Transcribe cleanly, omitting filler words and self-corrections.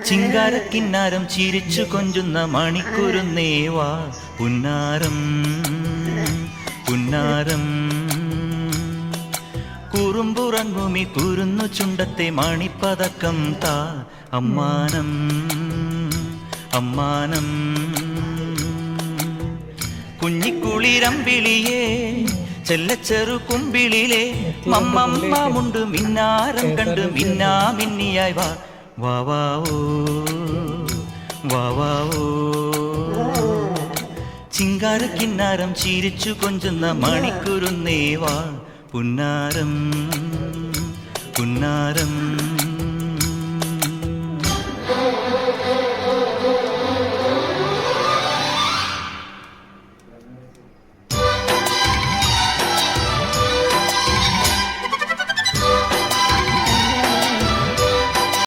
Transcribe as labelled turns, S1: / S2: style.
S1: ചിങ്കാരക്കിന്നാരം ചിരിച്ചു കൊഞ്ചുന്ന മണിക്കുരുന്നേവാ പുന്നാരം പുന്നാരം. കുറുമ്പുറങ്ങുമി കുരുന്നു ചുണ്ടത്തെ മണിപ്പതക്കം താ അമ്മാനം അമ്മാനം. കുഞ്ഞിക്കുളിരമ്പിളിയേ ചെല്ലച്ചെറു കുമ്പിളിലെ മമ്മമ്മുണ്ട് മിന്നാരം കണ്ട് മിന്നാ മിന്നിയായി വാ വാവാവോ വാവാവോ. ചിങ്കാരക്കിന്നാരം ചിരിച്ചു കൊഞ്ചുന്ന മണിക്കുരുന്നേവാ പുന്നാരം പുന്നാരം.